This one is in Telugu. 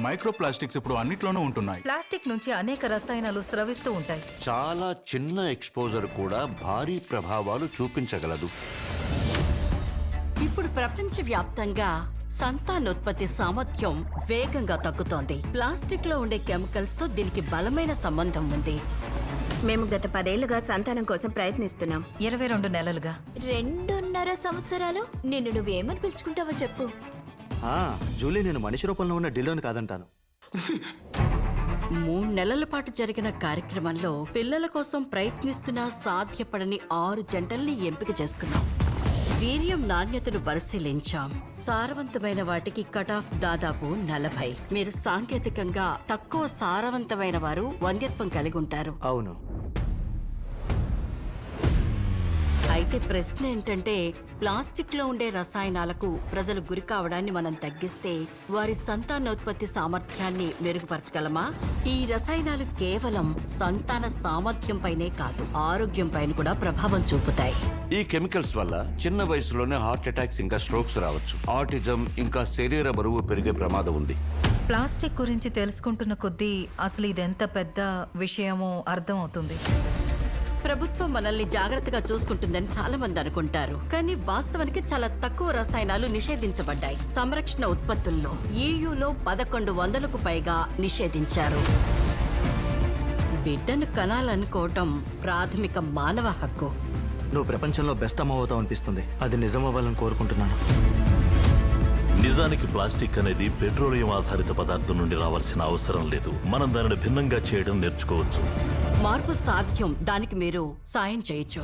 మైక్రో ప్లాస్టిక్స్ ఇప్పుడు అన్నిట్లోనూ ఉంటున్నాయి. ప్లాస్టిక్ నుంచి అనేక రసాయనాలు స్రవిస్తూ ఉంటాయి. చాలా చిన్న ఎక్స్పోజర్ కూడా భారీ ప్రభావాలు చూపించగలదు. ఇప్పుడు ప్రపంచవ్యాప్తంగా సంతానోత్పత్తి సామర్థ్యం వేగంగా తగ్గుతోంది. ప్లాస్టిక్ లో ఉండే కెమికల్స్ తో దీనికి బలమైన సంబంధం ఉంది. మేము గత 10 ఏళ్లుగా సంతానం కోసం ప్రయత్నిస్తున్నాం. 22 నెలలుగా. 2.5 సంవత్సరాలు. నిన్ను నువ్వేమని పిలుచుకుంటావో చెప్పు. జూలీ, నేను మనిషి రూపంలో ఉన్న డిల్లోని కాదంటాను. 3 నెలల పాటు జరిగిన కార్యక్రమంలో పిల్లల కోసం ప్రయత్నిస్తున్న సాధ్యపడని 6 జంటల్ని ఎంపిక చేసుకున్నాం. వీర్యం నాణ్యతను పరిశీలించాం. సారవంతమైన వాటికి కట్ ఆఫ్ దాదాపు 40. మీరు సాంకేతికంగా తక్కువ సారవంతమైన వారు వంధ్యత్వం కలిగి ఉంటారు. అవును. అయితే ప్రశ్న ఏంటంటే, ప్లాస్టిక్ లో ఉండే రసాయనాలకు ప్రజలు గురి కావడాన్ని మనం తగ్గిస్తే వారి సంతానోత్పత్తి సామర్థ్యాన్ని మెరుగుపరచగలమా? ఈ రసాయనాలు కేవలం సంతాన సామర్థ్యంపైనే కాదు, ఆరోగ్యం పైన కూడా ప్రభావం చూపుతాయి. ఈ కెమికల్స్ వల్ల చిన్న వయసులోనే హార్ట్ అటాక్స్ ఇంకా స్ట్రోక్స్ రావచ్చు. ఆటిజం ఇంకా శరీర బరువు పెరిగే ప్రమాదం ఉంది. ప్లాస్టిక్ గురించి తెలుసుకుంటున్న కొద్దీ అసలు ఇదెంత పెద్ద విషయమో అర్థం అవుతుంది. ప్రభుత్వం మనల్ని జాగ్రత్తగా చూసుకుంటుందని చాలా మంది అనుకుంటారు, కానీ వాస్తవానికి చాలా తక్కువ రసాయనాలు నిషేధించబడ్డాయి. సంరక్షణ ఉత్పత్తుల్లో EUలో 1100కు పైగా నిషేధించారు. బిడ్డను కనాలనుకోవటం ప్రాథమిక మానవ హక్కు. నువ్వు ప్రపంచంలో బెస్ట్ అమ్మ అవుతావు అనిపిస్తుంది. అది నిజమవ్వాలని కోరుకుంటున్నాను. నిజానికి ప్లాస్టిక్ అనేది పెట్రోలియం ఆధారిత పదార్థం నుండి రావాల్సిన అవసరం లేదు. మనం దానిని భిన్నంగా చేయడం నేర్చుకోవచ్చు. మార్పు సాధ్యం. దానికి మీరు సాయం చేయొచ్చు.